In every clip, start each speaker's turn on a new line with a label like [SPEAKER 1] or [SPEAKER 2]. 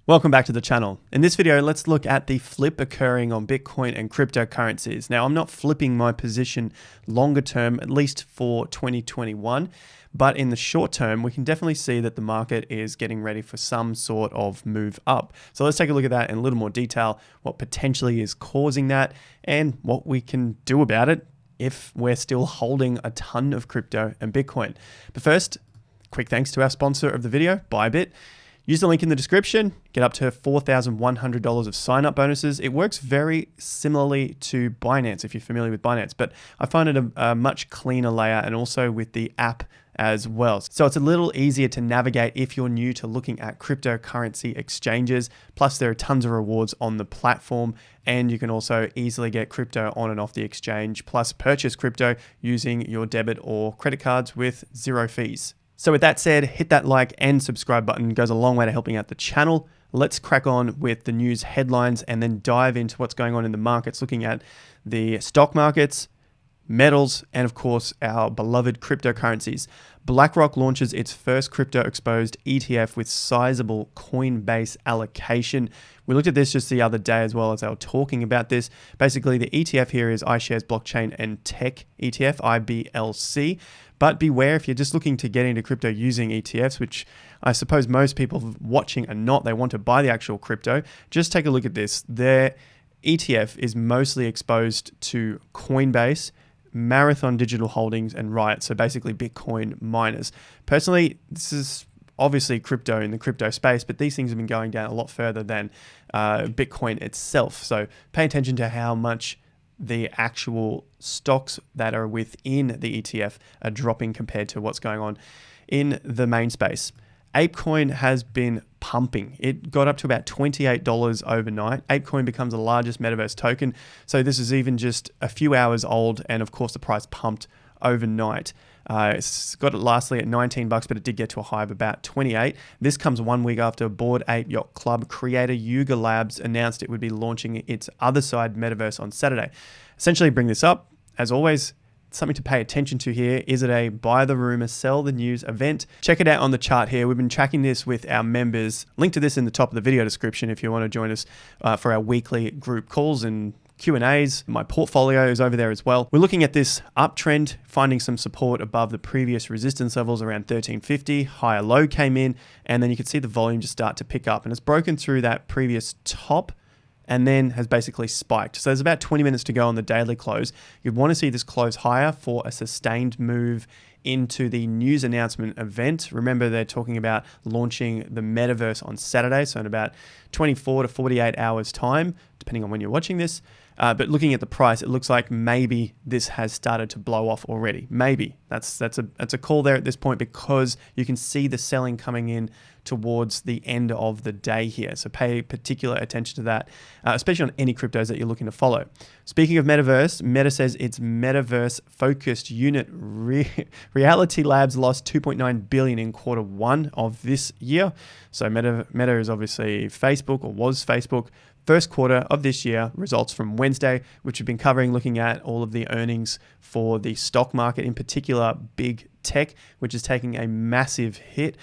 [SPEAKER 1] Welcome back to the channel. In this video, let's look at the flip occurring on Bitcoin and cryptocurrencies. Now, I'm not flipping my position longer term, at least for 2021, but in the short term, we can definitely see that the market is getting ready for some sort of move up. So let's take a look at that in a little more detail, what potentially is causing that and what we can do about it if we're still holding a ton of crypto and Bitcoin. But first, quick thanks to our sponsor of the video, Bybit. Use the link in the description, get up to $4,100 of sign-up bonuses. It works very similarly to Binance, if you're familiar with Binance, but I find it a much cleaner layout and also with the app as well. So it's a little easier to navigate if you're new to looking at cryptocurrency exchanges. Plus there are tons of rewards on the platform, and you can also easily get crypto on and off the exchange, plus purchase crypto using your debit or credit cards with zero fees. So with that said, hit that like and subscribe button. It goes a long way to helping out the channel. Let's crack on with the news headlines and then dive into what's going on in the markets, looking at the stock markets, metals, and of course, our beloved cryptocurrencies. BlackRock launches its first crypto-exposed ETF with sizable Coinbase allocation. We looked at this just the other day as well as I was talking about this. Basically, the ETF here is iShares Blockchain and Tech ETF, IBLC. But beware if you're just looking to get into crypto using ETFs, which I suppose most people watching are not, they want to buy the actual crypto. Just take a look at this. Their ETF is mostly exposed to Coinbase, Marathon Digital Holdings, and Riot, so basically Bitcoin miners. Personally, this is obviously crypto in the crypto space, but these things have been going down a lot further than Bitcoin itself. So pay attention to how much the actual stocks that are within the ETF are dropping compared to what's going on in the main space. ApeCoin has been pumping. It got up to about $28 overnight. ApeCoin becomes the largest metaverse token. So this is even just a few hours old. And of course, the price pumped overnight. It's got it lastly at $19, but it did get to a high of about 28. This comes 1 week after Bored Ape Yacht Club creator Yuga Labs announced it would be launching its Other Side metaverse on Saturday. Essentially, bring this up, as always, something to pay attention to here. Is it a buy the rumor, sell the news event? Check it out on the chart here. We've been tracking this with our members. Link to this in the top of the video description if you want to join us for our weekly group calls and Q&As. My portfolio is over there as well. We're looking at this uptrend, finding some support above the previous resistance levels around 1350. Higher low came in, and then you can see the volume just start to pick up, and it's broken through that previous top and then has basically spiked. So there's about 20 minutes to go on the daily close. You'd want to see this close higher for a sustained move into the news announcement event. Remember, they're talking about launching the metaverse on Saturday, so in about 24 to 48 hours time, depending on when you're watching this. But looking at the price, it looks like maybe this has started to blow off already. Maybe that's a call there at this point, because you can see the selling coming in towards the end of the day here. So pay particular attention to that, especially on any cryptos that you're looking to follow. Speaking of metaverse, Meta says its metaverse focused unit Reality Labs lost $2.9 billion in Q1 of this year. So Meta is obviously Facebook, or was Facebook. First quarter of this year, results from Wednesday, which we've been covering, looking at all of the earnings for the stock market, in particular big tech, which is taking a massive hit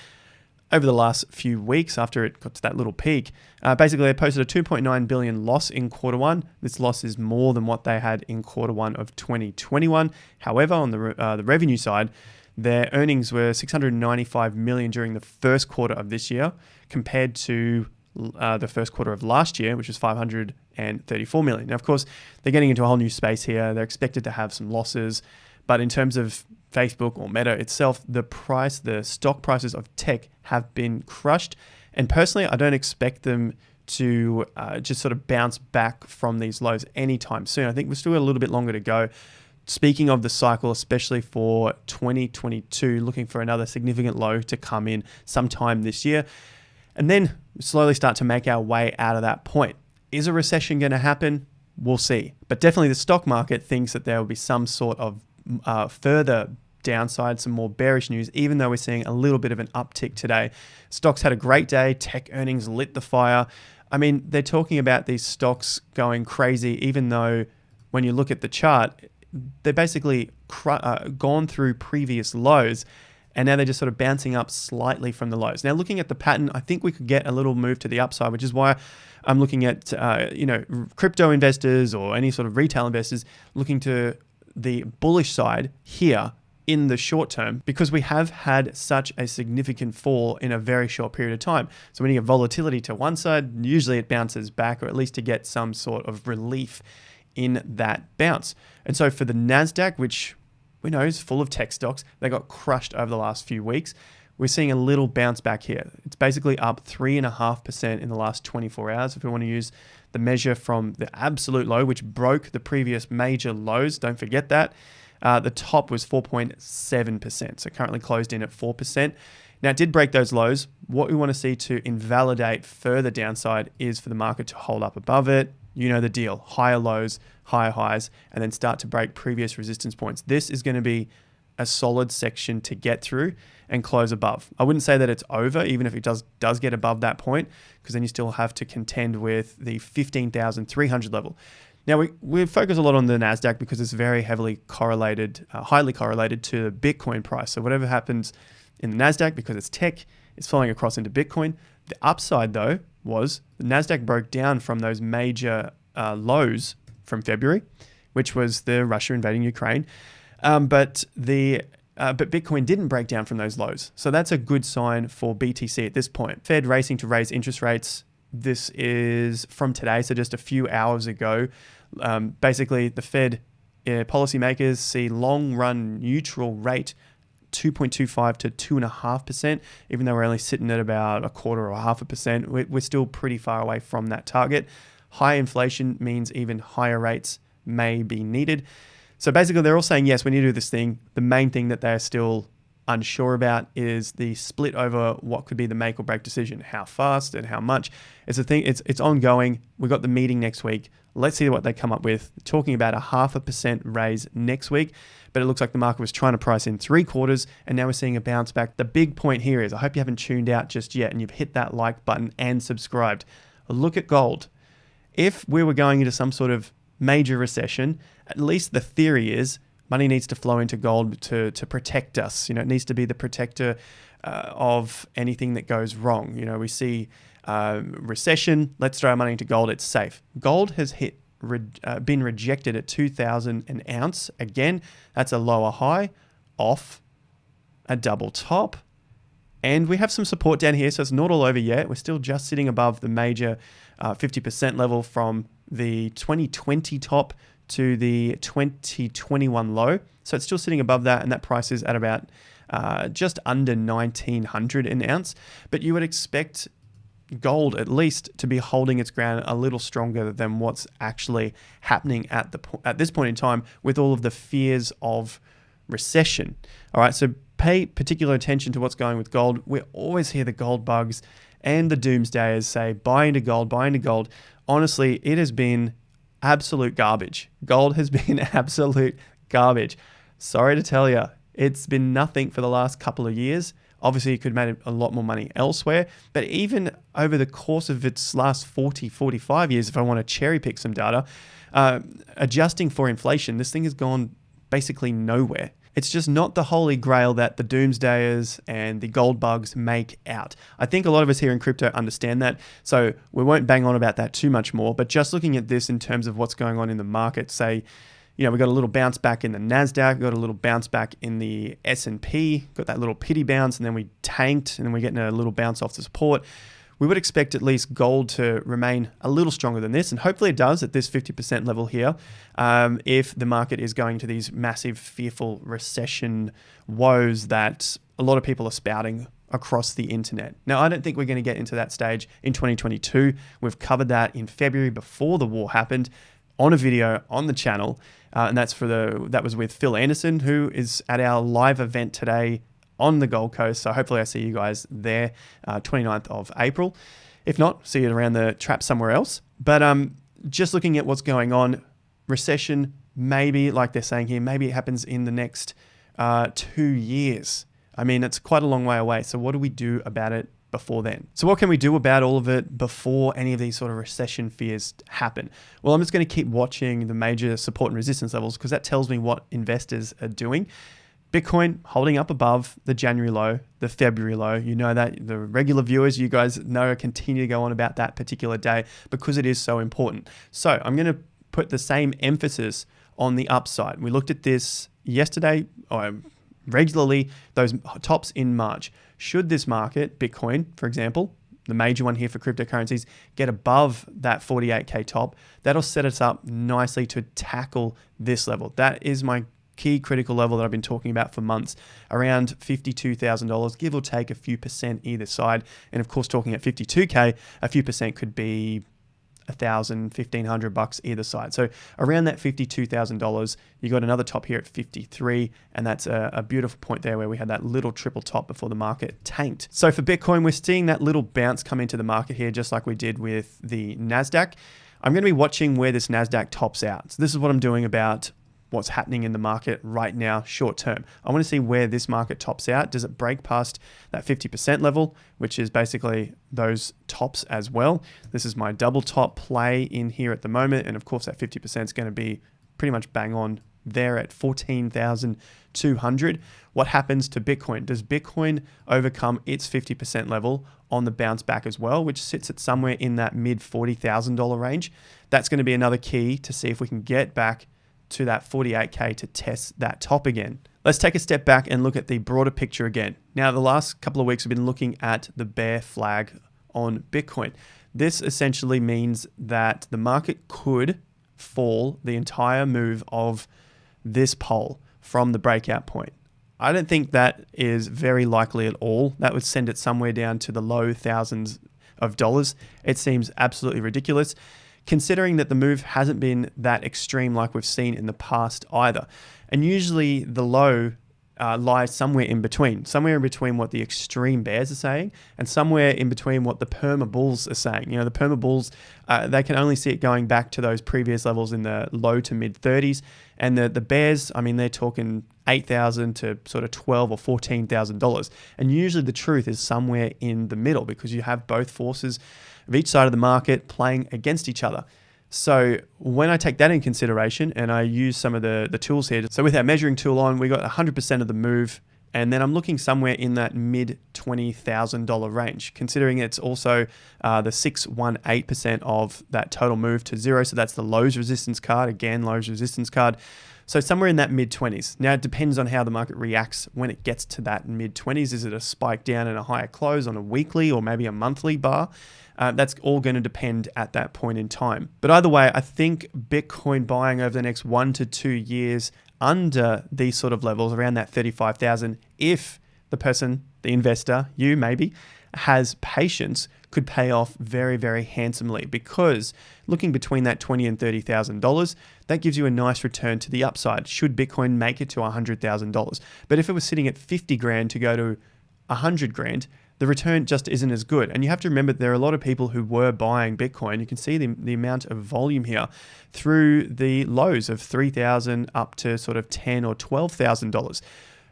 [SPEAKER 1] over the last few weeks after it got to that little peak. Basically, they posted a $2.9 billion loss in Q1. This loss is more than what they had in Q1 of 2021. However, on the revenue side, their earnings were $695 million during the first quarter of this year, compared to the first quarter of last year, which was $534 million. Now, of course, they're getting into a whole new space here. They're expected to have some losses, but in terms of Facebook or Meta itself, the stock prices of tech have been crushed. And personally, I don't expect them to just sort of bounce back from these lows anytime soon. I think we've still got a little bit longer to go. Speaking of the cycle, especially for 2022, looking for another significant low to come in sometime this year, and then slowly start to make our way out of that point. Is a recession going to happen? We'll see. But definitely the stock market thinks that there will be some sort of further downside, some more bearish news, even though we're seeing a little bit of an uptick today. Stocks had a great day. Tech earnings lit the fire. I mean, they're talking about these stocks going crazy, even though when you look at the chart, they're basically gone through previous lows. and now they're just sort of bouncing up slightly from the lows. Now, looking at the pattern, I think we could get a little move to the upside, which is why I'm looking at crypto investors or any sort of retail investors looking to the bullish side here in the short term, because we have had such a significant fall in a very short period of time. So when you get volatility to one side, usually it bounces back, or at least to get some sort of relief in that bounce. And so for the NASDAQ, which we know is full of tech stocks, they got crushed over the last few weeks. We're seeing a little bounce back here. It's basically up 3.5% in the last 24 hours. If we want to use the measure from the absolute low, which broke the previous major lows, don't forget that. The top was 4.7%, so currently closed in at 4%. Now, it did break those lows. What we want to see to invalidate further downside is for the market to hold up above it. You know the deal, higher lows, higher highs, and then start to break previous resistance points. This is going to be a solid section to get through and close above. I wouldn't say that it's over, even if it does get above that point, because then you still have to contend with the 15,300 level. Now, we focus a lot on the NASDAQ because it's very heavily correlated, highly correlated to the Bitcoin price. So whatever happens in the NASDAQ, because it's tech, it's flowing across into Bitcoin. The upside, though, was the NASDAQ broke down from those major lows from February, which was the Russia invading Ukraine. But Bitcoin didn't break down from those lows. So that's a good sign for BTC at this point. Fed racing to raise interest rates. This is from today, so just a few hours ago. Basically, the Fed policymakers see long-run neutral rate 2.25 to 2.5%, even though we're only sitting at about 1/4 or 0.5%. We're still pretty far away from that target. High inflation means even higher rates may be needed. So basically, they're all saying, yes, we need to do this thing. The main thing that they're still unsure about is the split over what could be the make or break decision, how fast and how much. It's a thing. It's ongoing. We've got the meeting next week. Let's see what they come up with. Talking about a 0.5% raise next week, but it looks like the market was trying to price in 3/4, and now we're seeing a bounce back. The big point here is, I hope you haven't tuned out just yet and you've hit that like button and subscribed. Look at gold. If we were going into some sort of major recession, at least the theory is money needs to flow into gold to protect us. It needs to be the protector of anything that goes wrong. We see recession, let's throw our money into gold, it's safe. Gold has been rejected at 2,000 an ounce. Again, that's a lower high off a double top. And we have some support down here, so it's not all over yet. We're still just sitting above the major 50% level from the 2020 top to the 2021 low. So it's still sitting above that, and that price is at about just under 1,900 an ounce. But you would expect gold at least to be holding its ground a little stronger than what's actually happening at this point in time, with all of the fears of recession. All right, so pay particular attention to what's going with gold. We always hear the gold bugs and the doomsdayers say, buy into gold, buy into gold. Honestly, it has been absolute garbage. Gold has been absolute garbage. Sorry to tell you, it's been nothing for the last couple of years. Obviously, you could have made a lot more money elsewhere, but even over the course of its last 40, 45 years, if I want to cherry pick some data, adjusting for inflation, this thing has gone basically nowhere. It's just not the holy grail that the doomsdayers and the gold bugs make out. I think a lot of us here in crypto understand that, so we won't bang on about that too much more, but just looking at this in terms of what's going on in the market, say, we got a little bounce back in the NASDAQ, we got a little bounce back in the S&P, got that little pity bounce, and then we tanked, and then we're getting a little bounce off the support. We would expect at least gold to remain a little stronger than this, and hopefully it does at this 50% level here, if the market is going to these massive, fearful recession woes that a lot of people are spouting across the internet. Now, I don't think we're going to get into that stage in 2022. We've covered that in February before the war happened on a video on the channel, and that was with Phil Anderson, who is at our live event today on the Gold Coast. So hopefully I see you guys there, 29th of April. If not, see you around the trap somewhere else. But just looking at what's going on, recession, maybe, like they're saying here, maybe it happens in the next 2 years. I mean, it's quite a long way away. So what do we do about it before then? So what can we do about all of it before any of these sort of recession fears happen? Well, I'm just going to keep watching the major support and resistance levels, because that tells me what investors are doing. Bitcoin holding up above the January low, the February low. You know that. The regular viewers, you guys know, continue to go on about that particular day because it is so important. So I'm going to put the same emphasis on the upside. We looked at this yesterday, regularly, those tops in March. Should this market, Bitcoin, for example, the major one here for cryptocurrencies, get above that 48K top, that'll set us up nicely to tackle this level. That is my key critical level that I've been talking about for months, around $52,000, give or take a few percent either side. And of course, talking at 52K, a few percent could be $1,000, $1,500 either side. So around that $52,000, you got another top here at 53, and that's a beautiful point there where we had that little triple top before the market tanked. So for Bitcoin, we're seeing that little bounce come into the market here, just like we did with the NASDAQ. I'm going to be watching where this NASDAQ tops out. So this is what I'm doing about what's happening in the market right now, short term. I want to see where this market tops out. Does it break past that 50% level, which is basically those tops as well? This is my double top play in here at the moment. And of course, that 50% is going to be pretty much bang on there at 14,200. What happens to Bitcoin? Does Bitcoin overcome its 50% level on the bounce back as well, which sits at somewhere in that mid $40,000 range? That's going to be another key to see if we can get back to that 48K to test that top again. Let's take a step back and look at the broader picture again. Now, the last couple of weeks, we've been looking at the bear flag on Bitcoin. This essentially means that the market could fall the entire move of this pole from the breakout point. I don't think that is very likely at all. That would send it somewhere down to the low thousands of dollars. It seems absolutely ridiculous, considering that the move hasn't been that extreme like we've seen in the past either. And usually the low lies somewhere in between what the extreme bears are saying and somewhere in between what the perma bulls are saying. You know, the perma bulls, they can only see it going back to those previous levels in the low to mid 30s. And the bears, I mean, they're talking $8,000 to sort of $12,000 or $14,000. And usually the truth is somewhere in the middle because you have both forces of each side of the market playing against each other. So when I take that in consideration and I use some of the tools here, so with our measuring tool on, we got 100% of the move, and then I'm looking somewhere in that mid $20,000 range, considering it's also the 618% of that total move to zero. So that's the Lowe's resistance card, again, Lowe's resistance card. So somewhere in that mid 20s. Now it depends on how the market reacts when it gets to that mid 20s. Is it a spike down and a higher close on a weekly or maybe a monthly bar? That's all going to depend at that point in time. But either way, I think Bitcoin buying over the next 1 to 2 years under these sort of levels, around that 35,000, if the person, the investor, you maybe, has patience, could pay off very, very handsomely, because looking between that $20,000 and $30,000, that gives you a nice return to the upside should Bitcoin make it to $100,000. But if it was sitting at 50 grand to go to 100 grand, the return just isn't as good. And you have to remember there are a lot of people who were buying Bitcoin. You can see the amount of volume here through the lows of 3,000 up to sort of $10,000 or $12,000.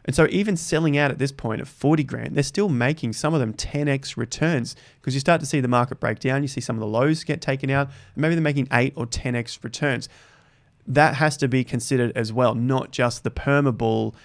[SPEAKER 1] And so even selling out at this point of 40 grand, they're still making some of them 10x returns, because you start to see the market break down. You see some of the lows get taken out, and maybe they're making 8 or 10x returns. That has to be considered as well, not just the perma bull.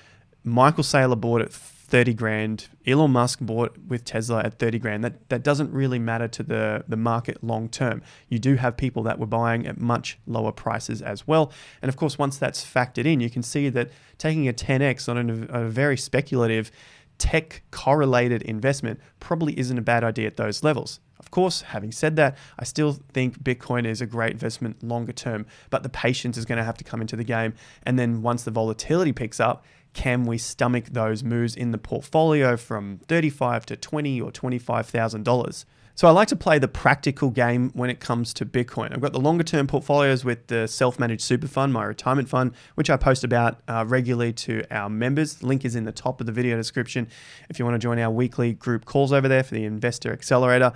[SPEAKER 1] Michael Saylor bought at 30 grand. Elon Musk bought with Tesla at 30 grand. That doesn't really matter to the market long term. You do have people that were buying at much lower prices as well. And of course, once that's factored in, you can see that taking a 10x on a very speculative tech correlated investment probably isn't a bad idea at those levels. Of course, having said that, I still think Bitcoin is a great investment longer term, but the patience is going to have to come into the game. And then once the volatility picks up, can we stomach those moves in the portfolio from $35,000 to $20,000 or $25,000? So I like to play the practical game when it comes to Bitcoin. I've got the longer term portfolios with the self-managed super fund, my retirement fund, which I post about regularly to our members. Link is in the top of the video description if you want to join our weekly group calls over there for the Investor Accelerator.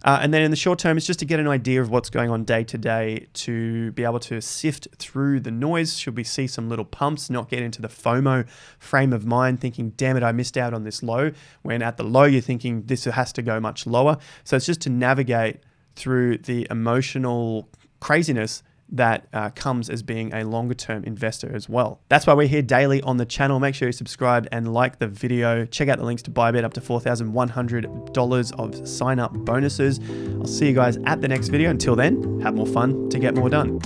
[SPEAKER 1] And then in the short term, it's just to get an idea of what's going on day to day, to be able to sift through the noise. Should we see some little pumps, not get into the FOMO frame of mind, thinking, damn it, I missed out on this low, when at the low, you're thinking this has to go much lower. So it's just to navigate through the emotional craziness that comes as being a longer term investor as well. That's why we're here daily on the channel. Make sure you subscribe and like the video. Check out the links to Bybit, up to $4,100 of sign up bonuses. I'll see you guys at the next video. Until then, have more fun to get more done.